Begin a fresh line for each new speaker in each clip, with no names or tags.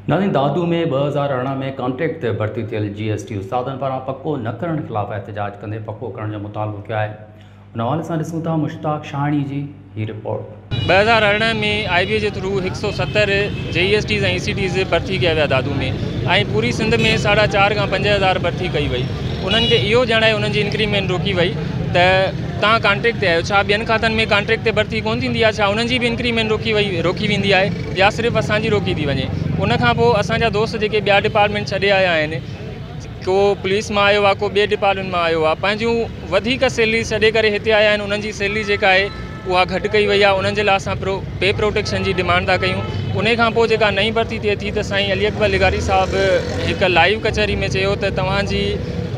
नाज़रीन, दादू में 2018 में कॉन्ट्रैक्ट ते भर्ती थियल GST उस्तादनि पारां पको न करण ख़िलाफ़ एहतजाज कंदे पको करण जो मुतालबो कयो आहे। उन हवाले सां ॾिसूं था मुश्ताक शाहानी जी हीअ रिपोर्ट।
2018 में IBA जे थ्रू 170 JESTs ऐं ECTs भर्ती कया विया दादू में, ऐं पूरी सिंध में 4.5 खां 5,000 भर्ती कई वई। उन्हनि खे इहो ॼाणाए उन्हनि जी इंक्रीमेंट रोकी वई त तव्हां कॉन्ट्रैक्ट ते आहियो, छा ॿियनि खातनि में कॉन्ट्रैक्ट ते भर्ती कोन थींदी आहे, छा उन्हनि जी बि इंक्रीमेंट रोकी वेंदी आहे या सिर्फ़ु असांजी रोकी थी वञे। उन खां पोइ असांजा दोस्त जेके ॿिया डिपार्टमेंट छॾे आया आहिनि, को पुलिस मां आयो आहे, को ॿिए डिपार्टमेंट मां आयो आहे, पंहिंजूं वधीक सैलरी छॾे करे हिते आया आहिनि। उन्हनि जी सैलरी जेका आहे उहा घटि कई वई आहे। उन्हनि जे लाइ असां पे प्रोटेक्शन जी डिमांड था कयूं। उन खां पोइ जेका नई भर्ती थिए थी त साईं अली अकबर लिगारी साहिबु हिकु लाइव कचहरी में चयो त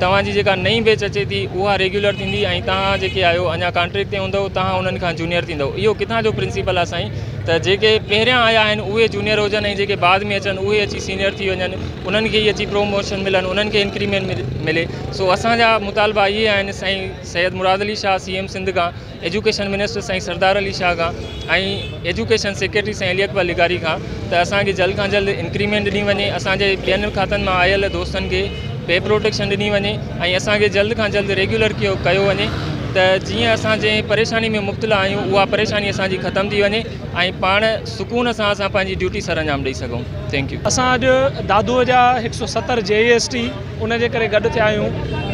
तव्हांजी जेका नई बैच अचे थी उहा रेगुलर थींदी ऐं तव्हां जेके आहियो अञा कॉन्ट्रैक्ट ते हूंदव तव्हां उन्हनि खां जूनियर थींदव। इहो किथां जो प्रिंसिपल आहे साईं, त जेके पहिरियां आया आहिनि उहे जूनियर हुजनि ऐं जेके बाद में अचनि उहे अची सीनियर थी वञनि, उन्हनि खे अची प्रोमोशन मिलनि, उन्हनि खे इंक्रीमेंट मिले। सो असांजा मुतालबा इहे आहिनि साईं सैयद मुराद अली शाह CM सिंध खां, एजुकेशन मिनिस्टर साईं सरदार अली शाह खां ऐं एजुकेशन सेक्रेटरी साईं अली अकबर लिगारी खां त असांखे जल्द खां जल्द इंक्रीमेंट ॾिनी वञे, असांजे ॿियनि खातनि मां आयल दोस्तनि खे पे प्रोटेक्शन ॾिनी वञे ऐं असांखे जल्द खां जल्द रेगुलर कयो वञे त जीअं असां जंहिं परेशानी में मुब्तला आहियूं उहा परेशानी असांजी ख़तमु थी वञे ऐं पाण सुकून सां असां पंहिंजी ड्यूटी सर अंजाम ॾेई सघूं। Thank U.
असां अॼु दादूअ जा 170 JEST उन जे करे गॾु थिया आहियूं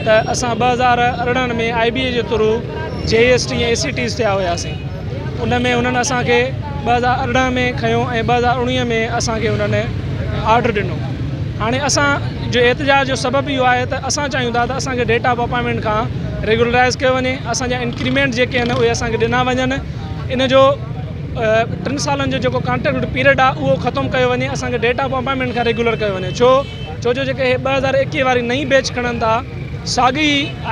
त असां 2018 में IBA जे थ्रू JEST ऐं ECTs थिया हुयासीं। उन में उन्हनि असांखे 2018 में खयो ऐं 2019 में असांखे उन्हनि ऑर्डर ॾिनो। हाणे असां जो एहतजाज जो सबबु इहो आहे त असां चाहियूं था त असांखे डेट ऑफ अपॉइंटमेंट खां रेगुलराइज़ कयो वञे, असांजा इंक्रीमेंट जेके आहिनि उहे असांखे ॾिना वञनि, इन जो 3 सालनि जो जेको कॉन्ट्रैक्ट पीरियड आहे उहो ख़तमु कयो वञे, असांखे डेट ऑफ अपॉइंटमेंट खां रेगुलर कयो वञे। छो जो जेके 2021 वारी नई बैच खणनि था साॻी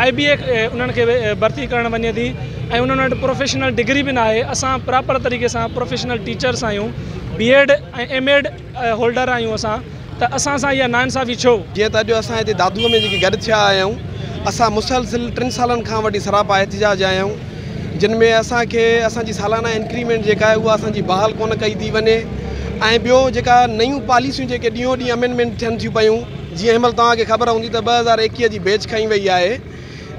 IBA उन्हनि खे भर्ती करणु वञे थी ऐं उन्हनि वटि प्रोफेशनल डिग्री बि न आहे। असां प्रॉपर तरीक़े सां प्रोफेशनल टीचर्स आहियूं, BEd ऐं MAd होल्डर आहियूं असां, त असां सां इहा नाइंसाफ़ी छो?
जीअं त अॼु असां हिते दादूअ में जेके गॾु थिया आहियूं, असां मुसलसिल 3 सालनि खां वठी सरापा एहतजाज आहियूं, जिन में असांखे असांजी सालाना इंक्रीमेंट जेका आहे उहा असांजी बहाल कोन कई थी वञे ऐं ॿियो जेका नयूं पॉलिसियूं जेके ॾींहों ॾींहुं अमेंडमेंट थियनि थियूं पियूं, जीअं हिनमहिल तव्हांखे ख़बर हूंदी त 2021 जी बैच खई वई आहे,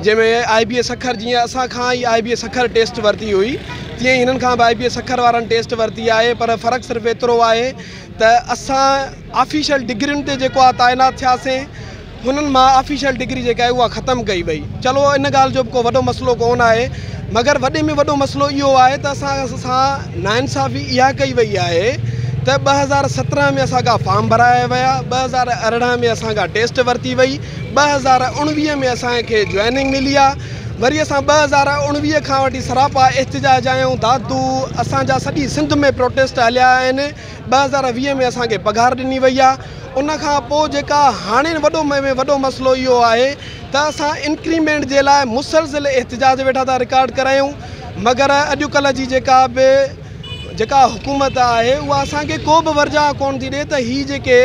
जंहिंमें IBA सखर, जीअं असां खां ई IBA सखर टेस्ट वरिती हुई तीअं ई हिननि खां बि IBA सखर वारनि टेस्ट वरिती आहे। पर फ़र्क़ु सिर्फ़ु एतिरो आहे त असां ऑफिशियल डिग्रियुनि ते जेको आहे तैनात थियासीं, हुननि मां ऑफिशियल डिग्री जेका आहे उहा ख़तमु कई वई। चलो इन ॻाल्हि जो को वॾो मसइलो कोन आहे, मगर वॾे में वॾो मसइलो इहो आहे त असां सां नाइंसाफ़ी इहा कई वई आहे त 2017 में असांखा फॉर्म भराया विया, 2018 में असांखा टेस्ट वरिती वई, 2019 में असांखे जॉइनिंग मिली आहे। वरी असां 2019 खां वठी सरापा एहतजाज आहियूं। दादू असांजा सॼी सिंध में प्रोटेस्ट हलिया आहिनि। 2020 में असांखे पघार ॾिनी वई आहे। उन खां पोइ जेका हाणे वॾो में वॾो मसइलो इहो आहे त असां इंक्रीमेंट जे लाइ मुसलसिल एहतजाज वेठा था रिकॉर्ड करायूं, मगर अॼुकल्ह जी जेका हुकूमत आहे उहा असांखे को बि वर्जा कोन थी ॾिए त हीअ जेके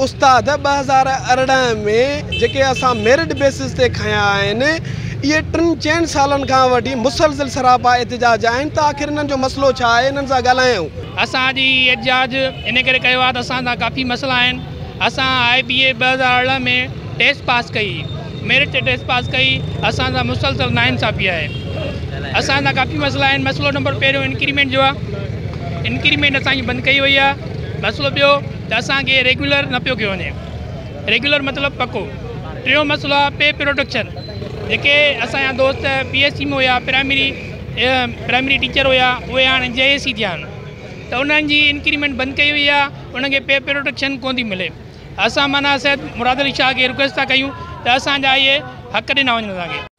उस्ताद 2018 में जेके असां मेरिट बेसिस ते खया आहिनि, इहे 3-4 सालनि खां वठी मुसलसिल सरापा एहतजाज आहिनि। त आख़िर इन्हनि जो मसइलो छा आहे, इन्हनि सां ॻाल्हायूं।
असांजी एहतजाज इन करे कयो आहे त असांजा काफ़ी मसइला आहिनि। असां IBA 2018 में टेस्ट पास कई, मेरिट ते टेस्ट पास कई, असांजा मुसलसिल नाइंसाफ़ी आहे। असांजा काफ़ी मसइला आहिनि। मसइलो नंबर पहिरियों इंक्रीमेंट जो आहे, इंक्रीमेंट असांजी बंदि कई वई आहे। मसइलो ॿियो त असांखे रेगुलर न पियो कयो वञे, रेगुलर मतिलबु पको। टियों मसइलो आहे पे प्रोटेक्शन। जेके असांजा दोस्त PSC में हुया, प्राइमरी टीचर हुया, उहे हाणे JEST थिया आहिनि, त उन्हनि जी इंक्रीमेंट बंदि कई वई आहे, उन्हनि खे पे प्रोटेक्शन कोन थी मिले। असां माना सैयद मुराद अली शाह खे रिक्वेस्ट था कयूं त असांजा इहे हक़ ॾिना वञनि असांखे।